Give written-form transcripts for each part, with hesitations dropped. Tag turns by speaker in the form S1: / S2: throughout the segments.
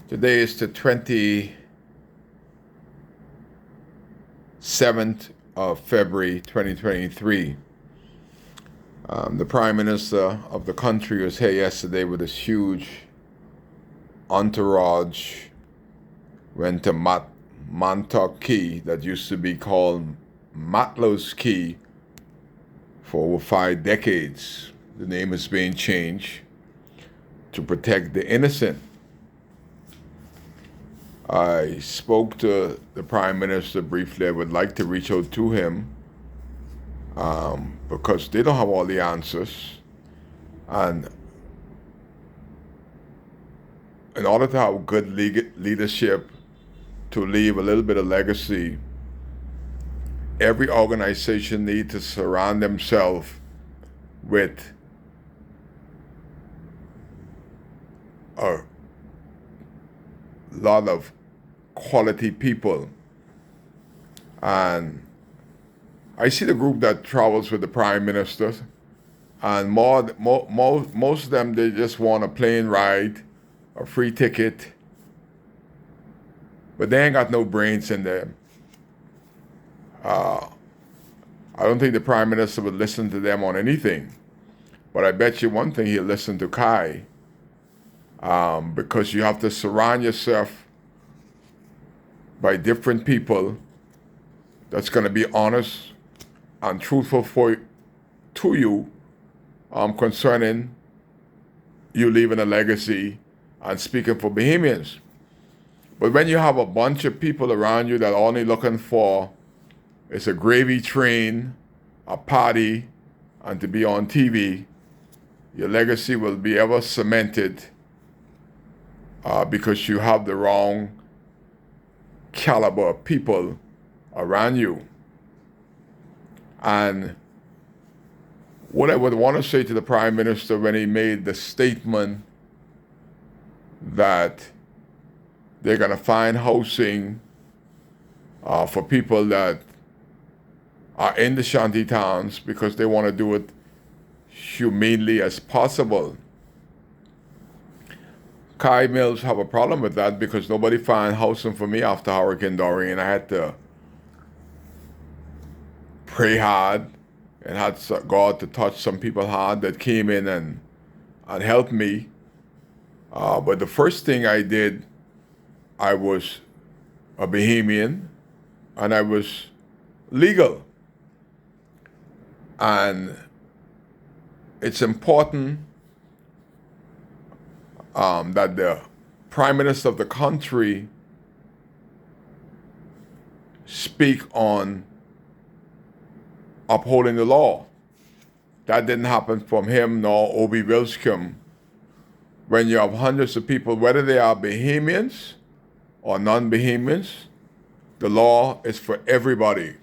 S1: Today is the 27th of February 2023. The Prime Minister of the country was here yesterday with this huge entourage. Went to Montauk Key, that used to be called Matlow's Key, for over 5 decades. The name is being changed to protect the innocent. I spoke to the Prime Minister briefly. I would like to reach out to him because they don't have all the answers. And in order to have good leadership, to leave a little bit of legacy, every organization needs to surround themselves with a lot of quality people. And I see the group that travels with the Prime Minister, and most of them, they just want a plane ride, a free ticket, but they ain't got no brains in them. I don't think the Prime Minister would listen to them on anything, but I bet you one thing, he'll listen to Kai, because you have to surround yourself by different people that's going to be honest and truthful to you concerning you leaving a legacy and speaking for Bahamians. But when you have a bunch of people around you that are only looking for is a gravy train, a party, and to be on TV, your legacy will be ever cemented because you have the wrong caliber of people around you. And what I would want to say to the Prime Minister when he made the statement that they're going to find housing for people that are in the shanty towns because they want to do it humanely as possible. Kai Mills have a problem with that because nobody found housing for me after Hurricane Dorian. I had to pray hard and had God to touch some people hard that came in and helped me. But the first thing I did, I was a Bahamian and I was legal. And it's important that the Prime Minister of the country speak on upholding the law. That didn't happen from him nor Obi Wilscombe. When you have hundreds of people, whether they are Bahamians or non-Bahamians, the law is for everybody.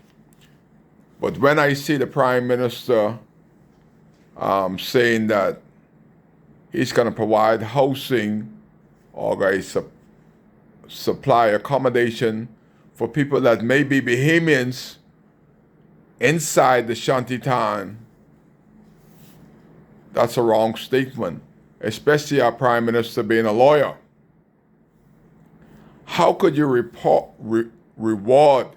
S1: But when I see the Prime Minister saying that he's going to provide housing or supply accommodation for people that may be Bahamians inside the shanty town, that's a wrong statement, especially our Prime Minister being a lawyer. How could you reward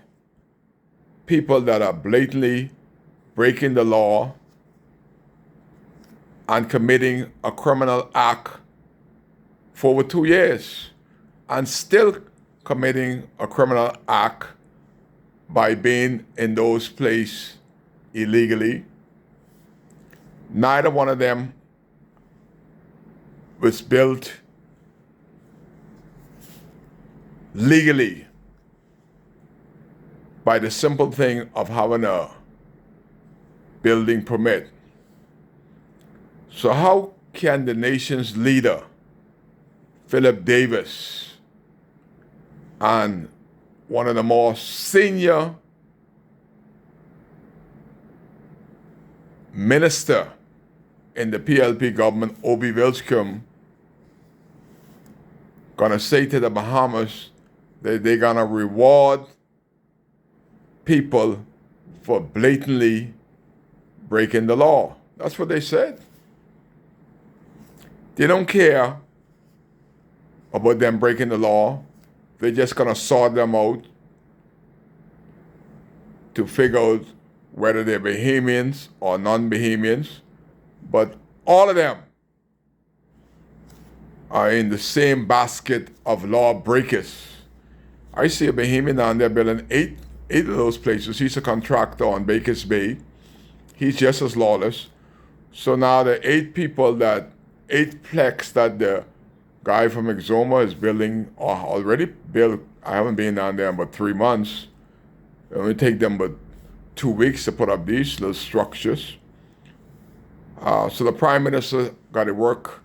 S1: people that are blatantly breaking the law and committing a criminal act for over 2 years and still committing a criminal act by being in those places illegally? Neither one of them was built legally by the simple thing of having a building permit. So how can the nation's leader, Philip Davis, and one of the more senior minister in the PLP government, Obi Wilscombe, gonna say to the Bahamas that they're gonna reward people for blatantly breaking the law? That's what they said. They don't care about them breaking the law. They're just going to sort them out to figure out whether they're Bahamians or non-Bahamians. But all of them are in the same basket of law breakers. I see a Bahamian down there building eight of those places. He's a contractor on Baker's Bay. He's just as lawless. So now the eight plex that the guy from Exoma is building, or already built, I haven't been down there in about 3 months. It only take them about 2 weeks to put up these little structures. So the Prime Minister got to work,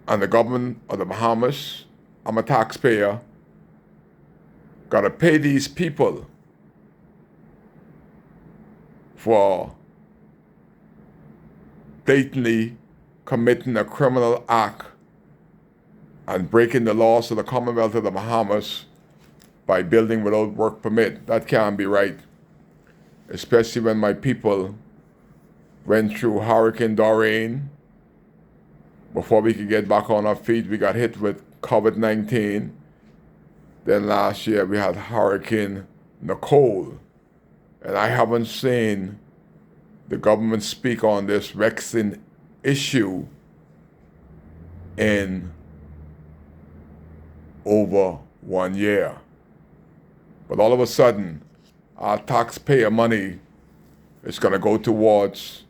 S1: and the government of the Bahamas, I'm a taxpayer, got to pay these people for blatantly committing a criminal act and breaking the laws of the Commonwealth of the Bahamas by building without work permit. That can't be right, especially when my people went through Hurricane Dorian. Before we could get back on our feet, we got hit with COVID-19. Then last year we had Hurricane Nicole. And I haven't seen the government speak on this vexing issue in over 1 year. But all of a sudden, our taxpayer money is going to go towards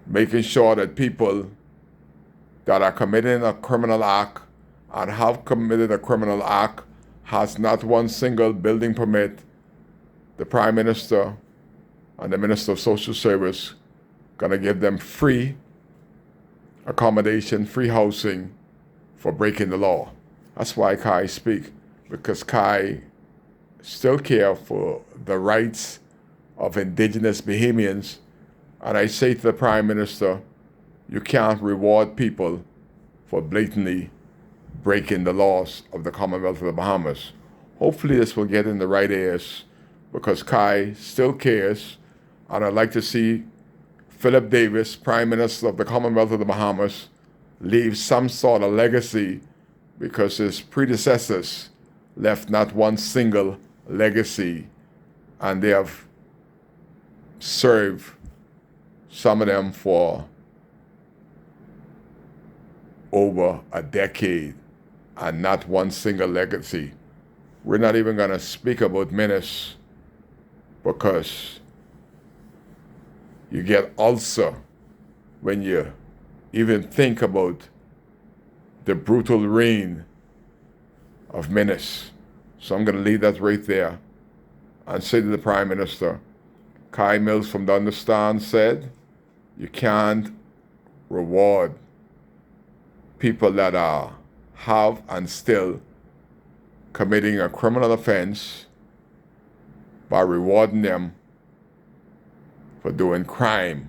S1: making sure that people that are committing a criminal act and have committed a criminal act has not one single building permit. The Prime Minister and the Minister of Social Service going to give them free accommodation, free housing for breaking the law. That's why Kai speak, because Kai still care for the rights of indigenous Bahamians. And I say to the Prime Minister, you can't reward people for blatantly breaking the laws of the Commonwealth of the Bahamas. Hopefully this will get in the right ears, because Kai still cares, and I'd like to see Philip Davis, Prime Minister of the Commonwealth of the Bahamas, leave some sort of legacy, because his predecessors left not one single legacy, and they have served, some of them for over a decade, and not one single legacy. We're not even going to speak about Menace, because you get ulcer when you even think about the brutal reign of Menace. So I'm going to leave that right there and say to the Prime Minister, Kai Mills from Dunderstan said, you can't reward people that have and still committing a criminal offense by rewarding them for doing crime.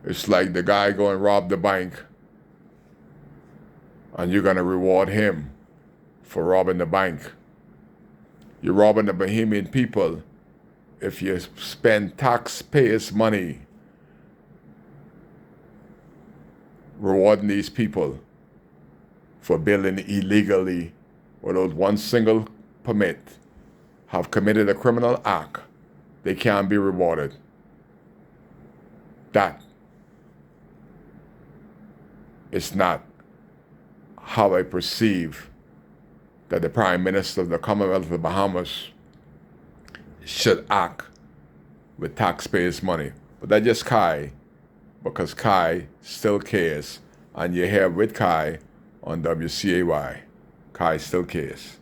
S1: It's like the guy going to rob the bank, and you're going to reward him for robbing the bank. You're robbing the Bahamian people if you spend taxpayers' money rewarding these people for building illegally without one single permit, have committed a criminal act. They can't be rewarded. That is not how I perceive that the Prime Minister of the Commonwealth of the Bahamas should act with taxpayers' money. But that's just Kai, because Kai still cares, and you're here with Kai on WCAY. Kai still cares.